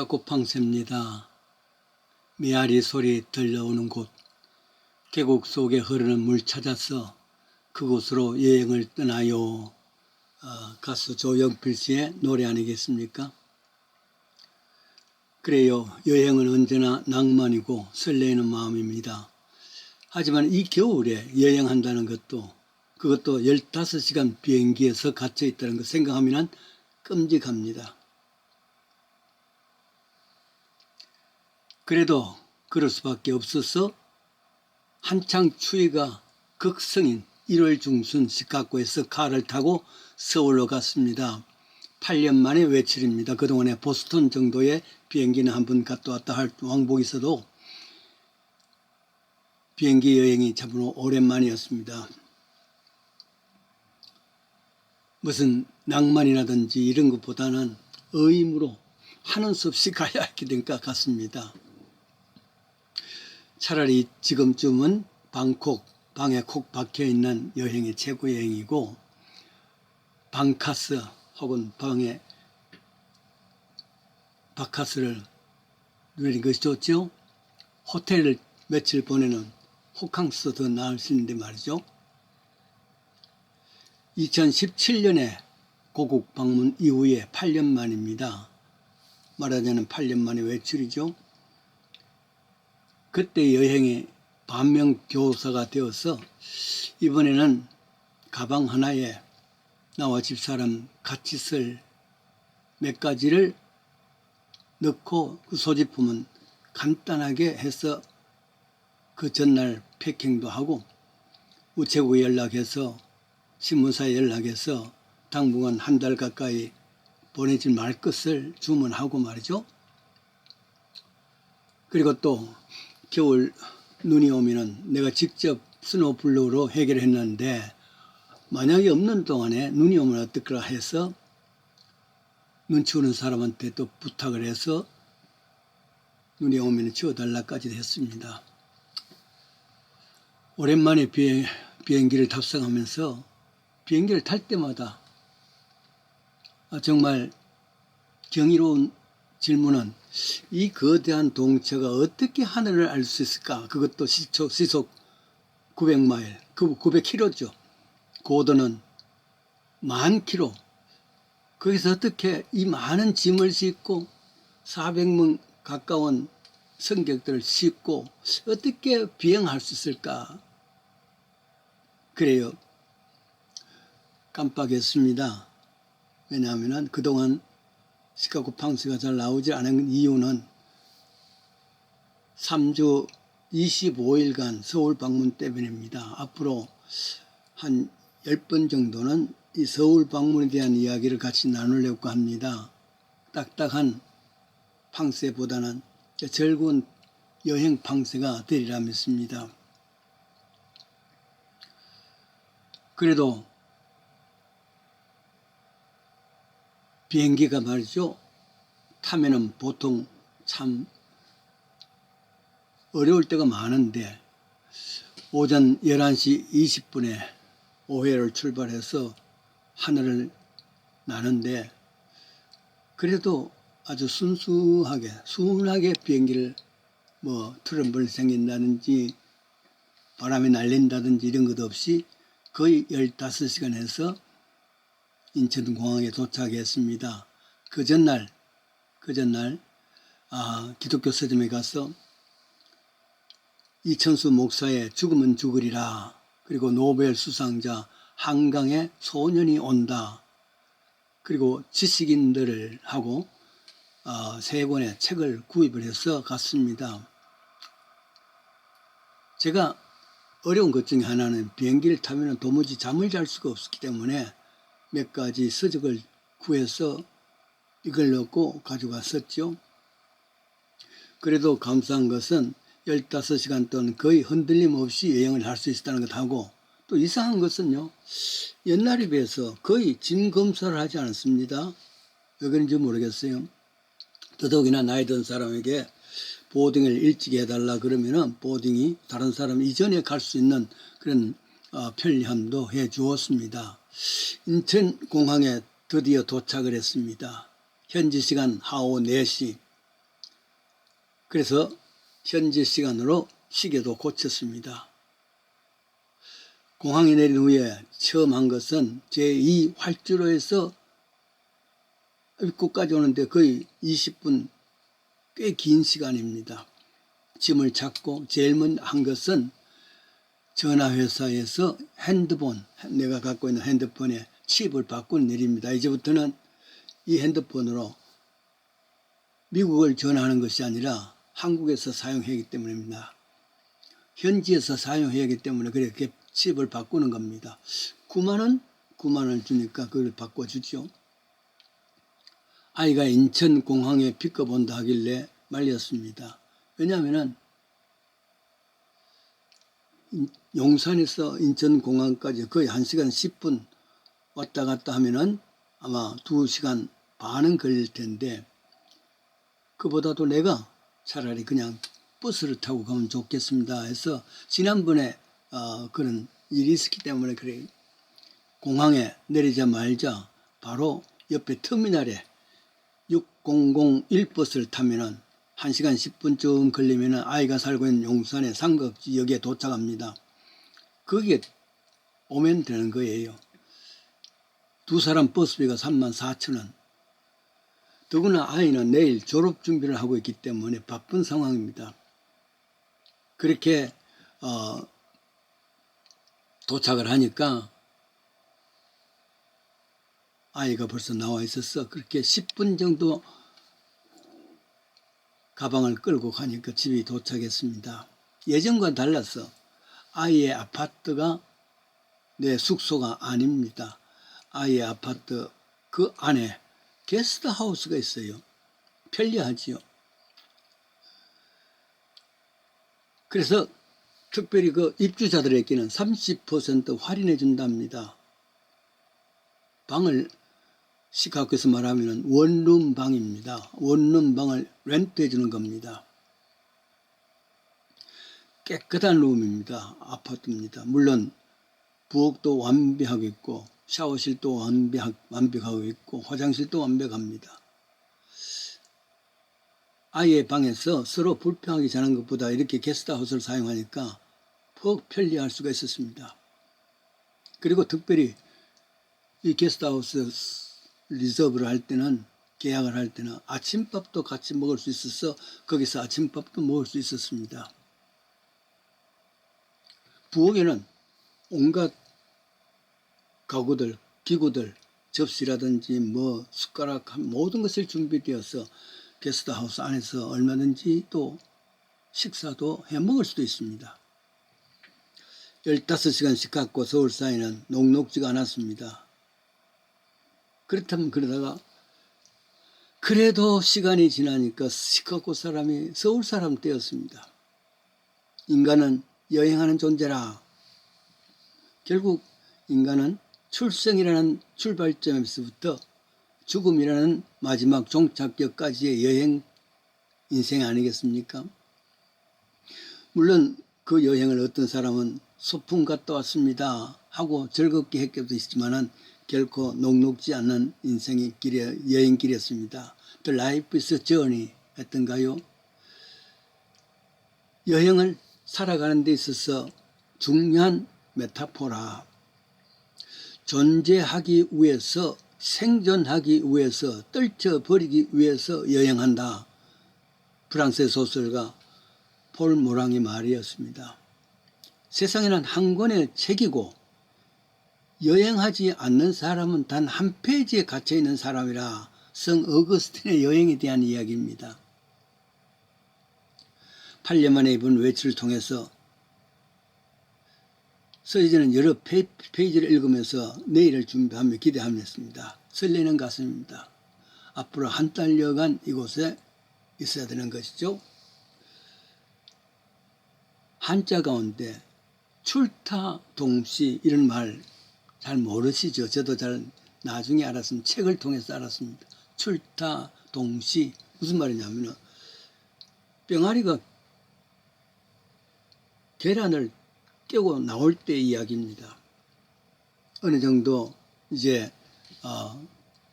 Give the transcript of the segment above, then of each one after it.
시카고팡새입니다. 메아리 소리 들려오는 곳, 계곡 속에 흐르는 물 찾아서 그곳으로 여행을 떠나요. 가수 조영필 씨의 노래 아니겠습니까? 그래요. 여행은 언제나 낭만이고 설레이는 마음입니다. 하지만 이 겨울에 여행한다는 것도, 그것도 15시간 비행기에서 갇혀 있다는 것 생각하면 끔찍합니다. 그래도 그럴 수밖에 없어서 한창 추위가 극성인 1월 중순 시카고에서 카를 타고 서울로 갔습니다. 8년 만에 외출입니다. 그동안에 보스턴 정도의 비행기는 한 번 갔다 왔다 할 왕복이 있어도 비행기 여행이 참으로 오랜만이었습니다. 무슨 낭만이라든지 이런 것보다는 의무로 하는 수 없이 가야 하게 된 것 같습니다. 차라리 지금쯤은 방콕, 방에 콕 박혀있는 여행이 최고 여행이고, 방카스 혹은 방에 바카스를 누리는 것이 좋죠. 호텔을 며칠 보내는 호캉스 더 나을 수 있는데 말이죠. 2017년에 고국 방문 이후에 8년 만입니다. 말하자면 8년 만의 외출이죠. 그때 여행의 반면교사가 되어서 이번에는 가방 하나에 나와 집사람 같이 쓸 몇 가지를 넣고 그 소지품은 간단하게 해서 그 전날 패킹도 하고 우체국에 연락해서 신문사에 연락해서 당분간 한 달 가까이 보내지 말 것을 주문하고 말이죠. 그리고 또 겨울 눈이 오면은 내가 직접 스노우블루로 해결했는데 만약에 없는 동안에 눈이 오면 어떨까 해서 눈치 오는 사람한테 또 부탁을 해서 눈이 오면 치워달라까지 했습니다. 오랜만에 비행기를 탑승하면서 비행기를 탈 때마다 정말 경이로운 질문은 이 거대한 동체가 어떻게 하늘을 알 수 있을까? 그것도 시속 900마일, 900km죠. 고도는 10,000km. 거기서 어떻게 이 많은 짐을 싣고 400명 가까운 승객들을 싣고 어떻게 비행할 수 있을까? 그래요. 깜빡했습니다. 왜냐하면 그동안 시카고 팡스가 잘 나오지 않은 이유는 3주 25일간 서울 방문 때문입니다. 앞으로 한 10번 정도는 이 서울 방문에 대한 이야기를 같이 나누려고 합니다. 딱딱한 팡세보다는 즐거운 여행 팡세가 되리라 믿습니다. 그래도 비행기가 말이죠. 타면은 보통 참 어려울 때가 많은데 오전 11시 20분에 오해를 출발해서 하늘을 나는데 그래도 아주 순하게 비행기를 트러블이 생긴다든지 바람이 날린다든지 이런 것 없이 거의 15시간에서 인천공항에 도착했습니다. 그 전날 기독교 서점에 가서 이천수 목사의 죽으면 죽으리라, 그리고 노벨 수상자 한강에 소년이 온다, 그리고 지식인들을 하고 3권의 책을 구입을 해서 갔습니다. 제가 어려운 것 중에 하나는 비행기를 타면 도무지 잠을 잘 수가 없기 때문에 몇 가지 서적을 구해서 이걸 넣고 가져갔었죠. 그래도 감사한 것은 15시간 동안 거의 흔들림 없이 여행을 할 수 있었다는 것하고, 또 이상한 것은요, 옛날에 비해서 거의 짐 검사를 하지 않았습니다. 왜 그런지 모르겠어요. 더더욱이나 나이 든 사람에게 보딩을 일찍 해달라 그러면은 보딩이 다른 사람 이전에 갈 수 있는 그런 편리함도 해 주었습니다. 인천공항에 드디어 도착을 했습니다. 현지 시간 하오 4시. 그래서 현지 시간으로 시계도 고쳤습니다. 공항에 내린 후에 처음 한 것은 제2 활주로에서 입구까지 오는데 거의 20분, 꽤 긴 시간입니다. 짐을 찾고 제일 먼저 한 것은 전화회사에서 핸드폰, 내가 갖고 있는 핸드폰에 칩을 바꾸는 일입니다. 이제부터는 이 핸드폰으로 미국을 전화하는 것이 아니라 한국에서 사용해야 하기 때문입니다. 현지에서 사용해야 하기 때문에 그렇게 칩을 바꾸는 겁니다. 9만 원 주니까 그걸 바꿔주죠. 아이가 인천공항에 픽업 온다 하길래 말렸습니다. 왜냐하면 용산에서 인천공항까지 거의 1시간 10분 왔다 갔다 하면은 아마 2시간 반은 걸릴 텐데, 그보다도 내가 차라리 그냥 버스를 타고 가면 좋겠습니다 해서 지난번에 그런 일이 있었기 때문에 그래, 공항에 내리자마자 바로 옆에 터미널에 6001 버스를 타면은 1시간 10분쯤 걸리면은 아이가 살고 있는 용산의 삼각지역에 도착합니다. 거기에 오면 되는 거예요. 두 사람 버스비가 34,000원. 더구나 아이는 내일 졸업 준비를 하고 있기 때문에 바쁜 상황입니다. 그렇게 도착을 하니까 아이가 벌써 나와 있었어. 그렇게 10분 정도 가방을 끌고 가니까 집이 도착했습니다. 예전과 달라서 아이의 아파트가 내 숙소가 아닙니다. 아이의 아파트 그 안에 게스트하우스가 있어요. 편리하지요. 그래서 특별히 그 입주자들에게는 30% 할인해 준답니다. 방을 시카고에서 말하면 원룸 방입니다. 원룸 방을 렌트해 주는 겁니다. 깨끗한 룸입니다. 아파트입니다. 물론 부엌도 완벽하고 있고 샤워실도 완벽하고 있고 화장실도 완벽합니다. 아이의 방에서 서로 불평하게 자는 것보다 이렇게 게스트하우스를 사용하니까 더 편리할 수가 있었습니다. 그리고 특별히 이 게스트하우스 리저브를 할 때는, 계약을 할 때는 아침밥도 같이 먹을 수 있어서 거기서 아침밥도 먹을 수 있었습니다. 부엌에는 온갖 가구들, 기구들, 접시라든지 뭐 숟가락 모든 것을 준비되어서 게스트하우스 안에서 얼마든지 또 식사도 해 먹을 수도 있습니다. 15시간씩 갖고 서울 사이는 녹록지가 않았습니다. 그렇다면 그러다가 그래도 시간이 지나니까 시카고 사람이 서울 사람 되었습니다. 인간은 여행하는 존재라. 결국 인간은 출생이라는 출발점에서부터 죽음이라는 마지막 종착역까지의 여행 인생 아니겠습니까? 물론 그 여행을 어떤 사람은 소풍 갔다 왔습니다 하고 즐겁게 했기도 있지만은 결코 녹록지 않는 인생의 여행길이었습니다. The life is a journey 했던가요? 여행을 살아가는 데 있어서 중요한 메타포라. 존재하기 위해서, 생존하기 위해서, 떨쳐버리기 위해서 여행한다. 프랑스의 소설가 폴 모랑의 말이었습니다. 세상에는 한 권의 책이고 여행하지 않는 사람은 단 한 페이지에 갇혀있는 사람이라. 성 어거스틴의 여행에 대한 이야기입니다. 8년 만에 이번 외출을 통해서 서예전은 여러 페이지를 읽으면서 내일을 준비하며 기대하였습니다. 설레는 가슴입니다. 앞으로 한 달여간 이곳에 있어야 되는 것이죠. 한자 가운데 출타 동시 이런 말 잘 모르시죠. 저도 잘 나중에 알았습니다. 책을 통해서 알았습니다. 출타 동시 무슨 말이냐면 병아리가 계란을 깨고 나올 때 이야기입니다. 어느 정도 이제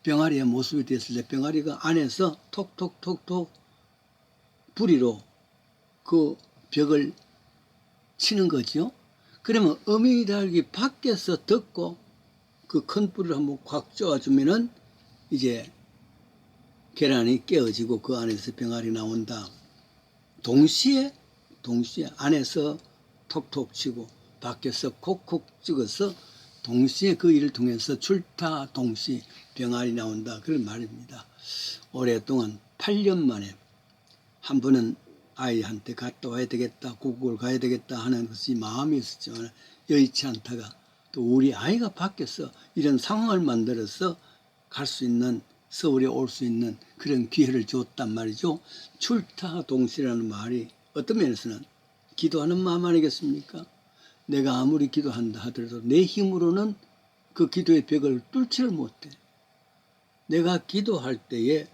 병아리의 모습이 됐을 때 병아리가 안에서 톡톡톡톡 부리로 그 벽을 치는 거죠. 그러면 어미닭이 밖에서 듣고 그 큰 불을 한번 꽉 쪼아주면은 이제 계란이 깨어지고 그 안에서 병아리 나온다. 동시에 안에서 톡톡 치고 밖에서 콕콕 찍어서 동시에 그 일을 통해서 출타 동시 병아리 나온다. 그런 말입니다. 오랫동안 8년 만에 한 번은 아이한테 갔다 와야 되겠다, 고국을 가야 되겠다 하는 것이 마음이 있었지만 여의치 않다가 또 우리 아이가 밖에서 이런 상황을 만들어서 갈 수 있는, 서울에 올 수 있는 그런 기회를 줬단 말이죠. 출타 동시라는 말이 어떤 면에서는 기도하는 마음 아니겠습니까? 내가 아무리 기도한다 하더라도 내 힘으로는 그 기도의 벽을 뚫지를 못해. 내가 기도할 때에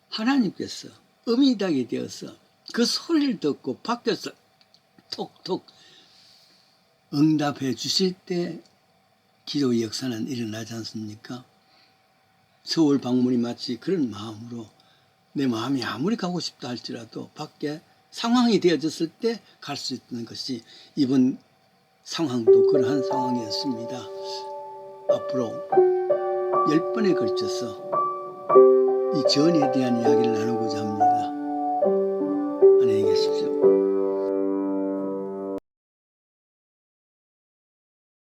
하나님께서 어미닭이 되어서 그 소리를 듣고 밖에서 톡톡 응답해 주실 때 기도의 역사는 일어나지 않습니까? 서울 방문이 마치 그런 마음으로 내 마음이 아무리 가고 싶다 할지라도 밖에 상황이 되어졌을 때 갈 수 있는 것이 이번 상황도 그러한 상황이었습니다. 앞으로 10번에 걸쳐서 이 전에 대한 이야기를 나누고자 합니다.